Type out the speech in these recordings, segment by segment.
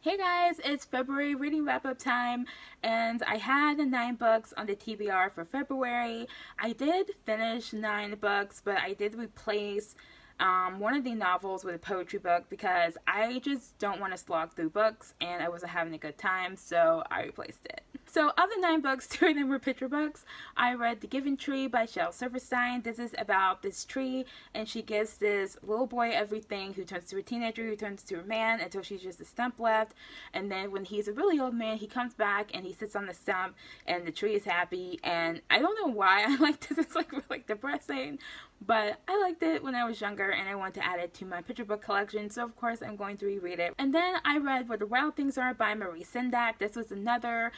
Hey guys, it's February reading wrap up time, and I had 9 books on the TBR for February. I did finish 9 books, but I did replace one of the novels with a poetry book because I just don't want to slog through books and I wasn't having a good time, so I replaced it. So, of the 9 books, 2 of them were picture books. I read The Giving Tree by Shel Silverstein. This is about this tree, and she gives this little boy everything who turns to a teenager, who turns to a man until she's just a stump left. And then when he's a really old man, he comes back and he sits on the stump, and the tree is happy. And I don't know why I liked this. It's like really depressing, but I liked it when I was younger, and I wanted to add it to my picture book collection. So of course I'm going to reread it. And then I read Where the Wild Things Are by Marie Sendak. This was another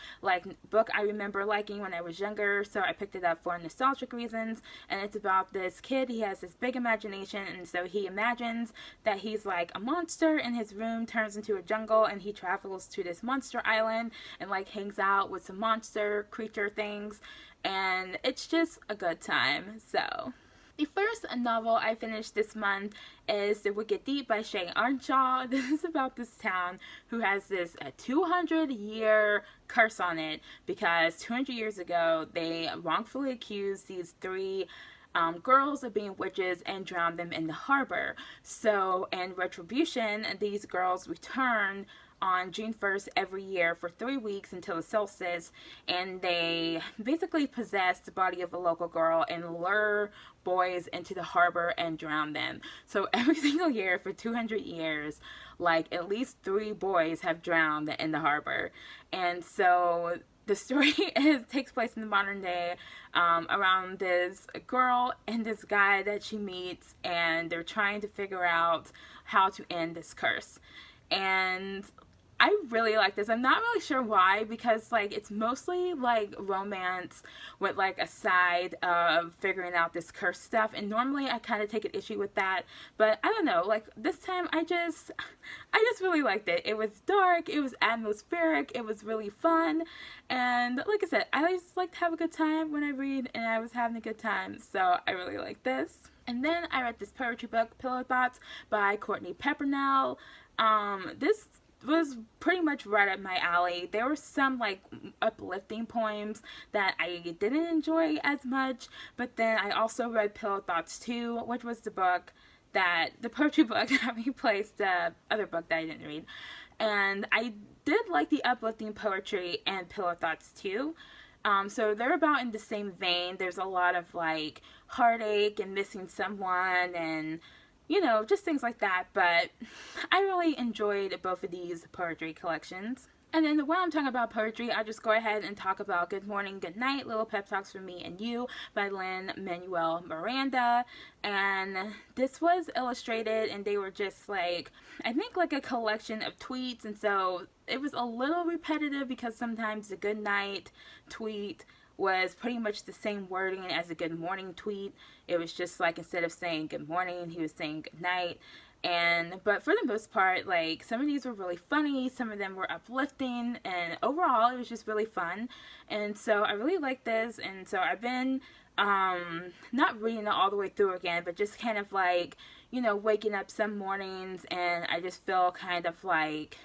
book I remember liking when I was younger, so I picked it up for nostalgic reasons. And it's about this kid. He has this big imagination, and so he imagines that he's like a monster, and his room turns into a jungle, and he travels to this monster island and like hangs out with some monster creature things, and it's just a good time. So the first novel I finished this month is The Wicked Deep by Shay Earnshaw. This is about this town who has this 200-year curse on it because 200 years ago they wrongfully accused these 3 girls of being witches and drowned them in the harbor. So in retribution, these girls return on June 1st every year for 3 weeks until the solstice, and they basically possess the body of a local girl and lure boys into the harbor and drown them. So every single year for 200 years, like at least 3 boys have drowned in the harbor. And so the story takes place in the modern day, around this girl and this guy that she meets, and they're trying to figure out how to end this curse. And I really like this. I'm not really sure why, because like it's mostly like romance with like a side of figuring out this curse stuff, and normally I kind of take an issue with that, but I don't know, like this time I just really liked it. It was dark, it was atmospheric, it was really fun, and like I said, I just like to have a good time when I read, and I was having a good time, so I really like this. And then I read this poetry book, Pillow Thoughts by Courtney Peppernell. This was pretty much right up my alley. There were some like uplifting poems that I didn't enjoy as much, but then I also read Pillow Thoughts 2, which was the poetry book that replaced the other book that I didn't read. And I did like the uplifting poetry and Pillow Thoughts 2. So they're about in the same vein. There's a lot of like heartache and missing someone and just things like that, but I really enjoyed both of these poetry collections. And then while I'm talking about poetry, I'll just go ahead and talk about Good Morning, Good Night, Little Pep Talks for Me and You by Lin-Manuel Miranda. And this was illustrated, and they were just like, I think like a collection of tweets, and so it was a little repetitive because sometimes the good night tweet was pretty much the same wording as a good morning tweet. It was just like instead of saying good morning, he was saying good night. But for the most part, like some of these were really funny, some of them were uplifting, and overall it was just really fun. And so I really like this, and so I've been not reading it all the way through again, but just kind of like, waking up some mornings and I just feel kind of like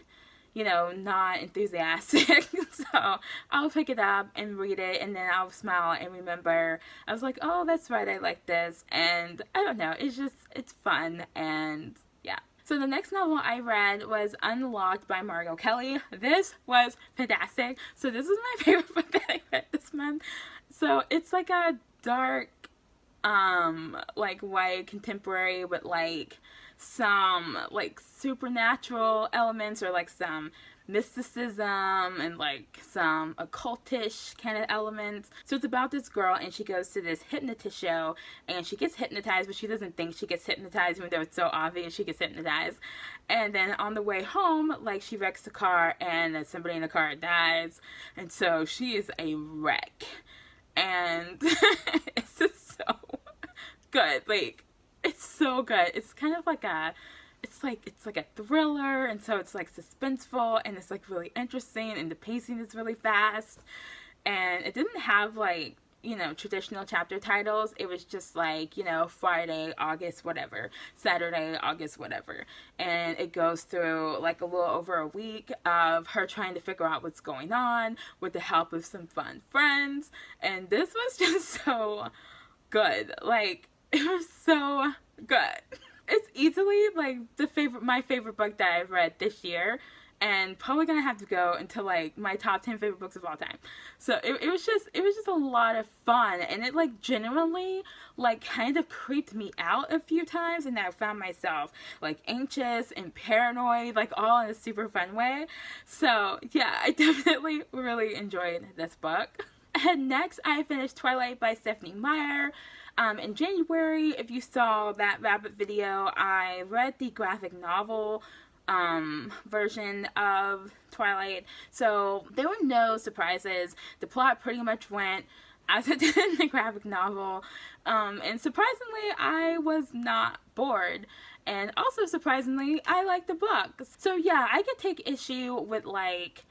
not enthusiastic. So I'll pick it up and read it, and then I'll smile and remember, I was like, oh, that's right, I like this. And I don't know, it's fun, and yeah. So the next novel I read was Unlocked by Margot Kelly. This was fantastic. So this is my favorite book that I read this month. So it's like a dark, like white contemporary with like some like supernatural elements, or like some mysticism and like some occultish kind of elements. So it's about this girl, and she goes to this hypnotist show, and she gets hypnotized, but she doesn't think she gets hypnotized, even though it's so obvious she gets hypnotized. And then on the way home, like she wrecks the car, and somebody in the car dies, and so she is a wreck. And it's just so good. Like, it's so good. It's kind of like it's like a thriller, and so it's like suspenseful, and it's like really interesting, and the pacing is really fast, and it didn't have like you know, traditional chapter titles. It was just like, you know, Friday, August, whatever, Saturday, August, whatever. And it goes through like a little over a week of her trying to figure out what's going on with the help of some fun friends. And this was just so good. Like, it was so good. It's easily like my favorite book that I've read this year, and probably gonna have to go into like my top 10 favorite books of all time. So it was just a lot of fun, and it like genuinely like kind of creeped me out a few times, and I found myself like anxious and paranoid, like all in a super fun way. So yeah, I definitely really enjoyed this book. And next, I finished Twilight by Stephanie Meyer. In January, if you saw that wrap-up video, I read the graphic novel version of Twilight, so there were no surprises. The plot pretty much went as it did in the graphic novel, and surprisingly, I was not bored. And also surprisingly, I liked the book. So yeah, I could take issue with like,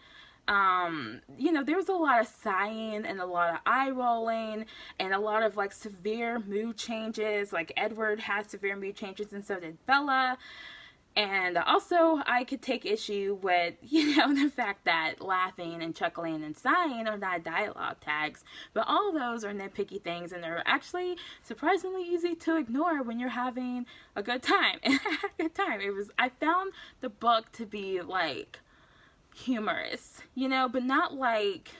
you know, there was a lot of sighing and a lot of eye rolling and a lot of like severe mood changes. Like Edward had severe mood changes, and so did Bella. And also I could take issue with, you know, the fact that laughing and chuckling and sighing are not dialogue tags, but all of those are nitpicky things, and they're actually surprisingly easy to ignore when you're having a good time. And I had a good time. I found the book to be like humorous, you know, but not like,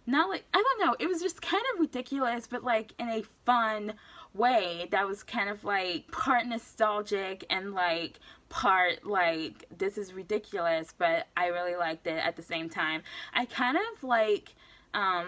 I don't know, it was just kind of ridiculous, but like in a fun way that was kind of like part nostalgic and like part like, this is ridiculous, but I really liked it at the same time. I kind of like,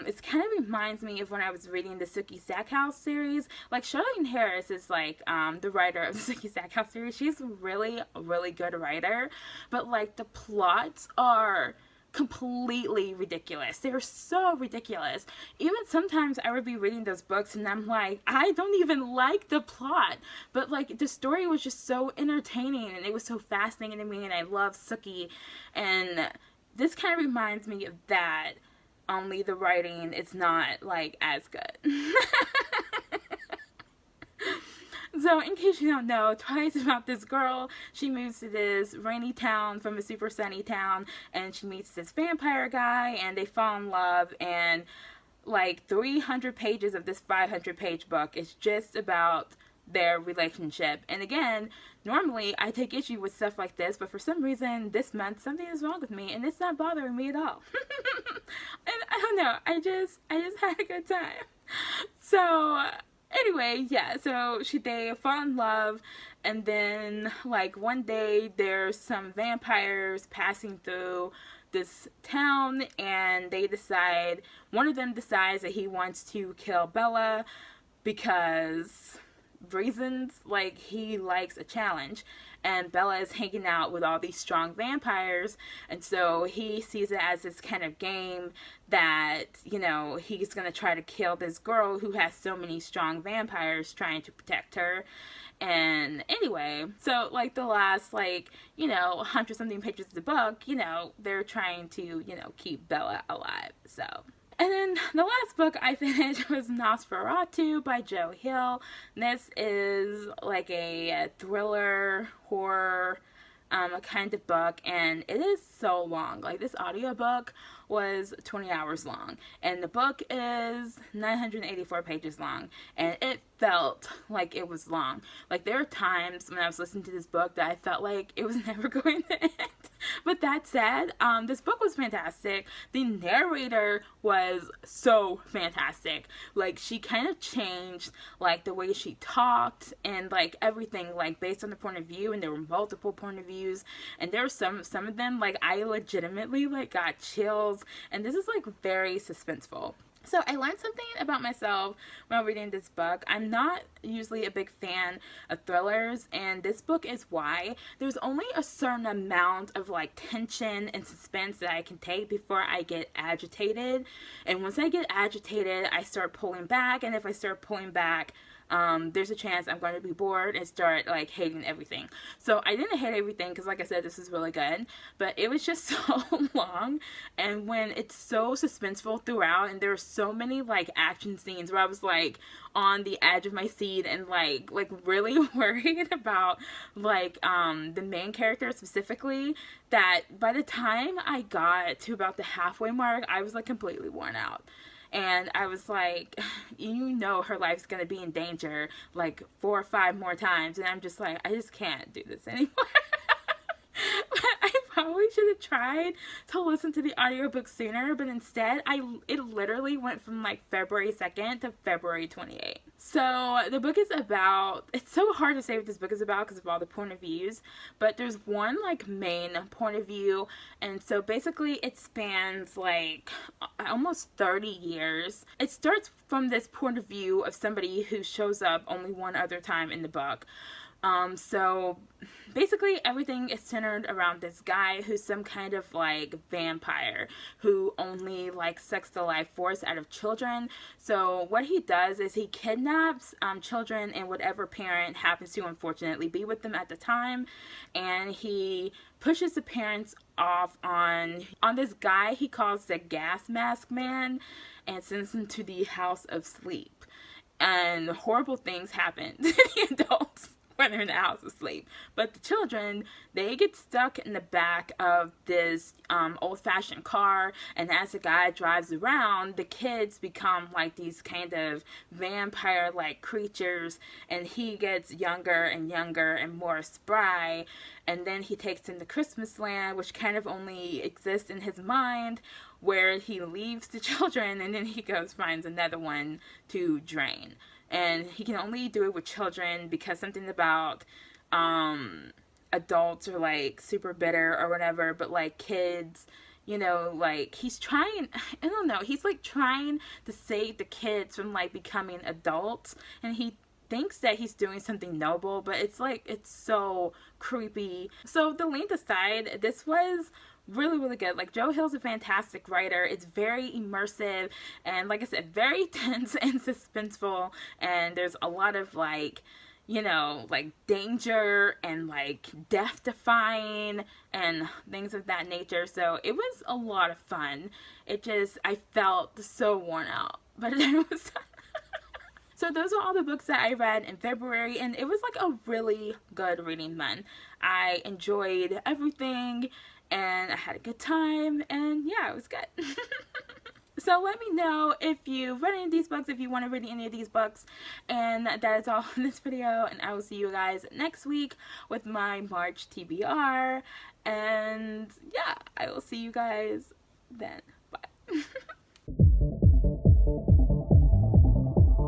it kind of reminds me of when I was reading the Sookie Stackhouse series. Like, Charlene Harris is like the writer of the Sookie Stackhouse series. She's really, really good writer, but like the plots are completely ridiculous. They're so ridiculous. Even sometimes I would be reading those books and I'm like, I don't even like the plot, but like the story was just so entertaining and it was so fascinating to me, and I love Sookie, and this kind of reminds me of that, only the writing is not like as good. So, in case you don't know, Twilight's about this girl. She moves to this rainy town from a super sunny town, and she meets this vampire guy, and they fall in love, and like 300 pages of this 500-page book is just about their relationship. And again, normally I take issue with stuff like this, but for some reason this month something is wrong with me, and it's not bothering me at all. And I don't know, I just had a good time. So anyway, yeah, so they fall in love, and then like one day there's some vampires passing through this town, and one of them decides that he wants to kill Bella because reasons, like he likes a challenge, and Bella is hanging out with all these strong vampires, and so he sees it as this kind of game that, you know, he's gonna try to kill this girl who has so many strong vampires trying to protect her. And anyway, so like the last, like, you know, 100 something pages of the book, you know, they're trying to, you know, keep Bella alive. So, and then the last book I finished was Nosferatu by Joe Hill. This is like a thriller, horror, a kind of book, and it is so long. Like, this audiobook was 20 hours long, and the book is 984 pages long, and it felt like it was long. Like, there were times when I was listening to this book that I felt like it was never going to end. But that said, this book was fantastic. The narrator was so fantastic. Like, she kind of changed, like, the way she talked and, like, everything, like, based on the point of view, and there were multiple point of views, and there were some of them, like, I legitimately, like, got chills, and this is, like, very suspenseful. So I learned something about myself while reading this book. I'm not usually a big fan of thrillers, and this book is why. There's only a certain amount of like tension and suspense that I can take before I get agitated. And once I get agitated, I start pulling back, and if I start pulling back, there's a chance I'm going to be bored and start like hating everything. So I didn't hate everything because, like I said, this is really good, but it was just so long. And when it's so suspenseful throughout, and there are so many like action scenes where I was like on the edge of my seat and like really worried about like the main character specifically, that by the time I got to about the halfway mark, I was like completely worn out. And I was like, you know, her life's gonna be in danger like 4 or 5 more times. And I'm just like, I just can't do this anymore. But I probably should have tried to listen to the audiobook sooner, but instead it literally went from like February 2nd to February 28th. So the book is about, it's so hard to say what this book is about because of all the point of views, but there's one like main point of view, and so basically it spans like almost 30 years. It starts from this point of view of somebody who shows up only one other time in the book. So basically everything is centered around this guy who's some kind of like vampire who only like sucks the life force out of children. So what he does is he kidnaps children and whatever parent happens to unfortunately be with them at the time, and he pushes the parents off on this guy he calls the gas mask man and sends him to the house of sleep. And horrible things happen to the adults when they're in the house asleep. But the children, they get stuck in the back of this old-fashioned car, and as the guy drives around, the kids become like these kind of vampire-like creatures, and he gets younger and younger and more spry, and then he takes them to Christmas Land, which kind of only exists in his mind, where he leaves the children, and then he goes finds another one to drain. And he can only do it with children because something about adults are like super bitter or whatever, but like kids, you know, like he's trying, I don't know, he's like trying to save the kids from like becoming adults, and he thinks that he's doing something noble, but it's like, it's so creepy. So the length aside, this was really good. Like, Joe Hill's a fantastic writer. It's very immersive and, like I said, very tense and suspenseful, and there's a lot of like, you know, like danger and like death defying and things of that nature. So it was a lot of fun. It just, I felt so worn out, but it was So those are all the books that I read in February, and it was like a really good reading month. I enjoyed everything, and I had a good time, and yeah, it was good. So let me know if you've read any of these books, if you want to read any of these books. And that is all in this video, and I will see you guys next week with my March TBR. And yeah, I will see you guys then. Bye.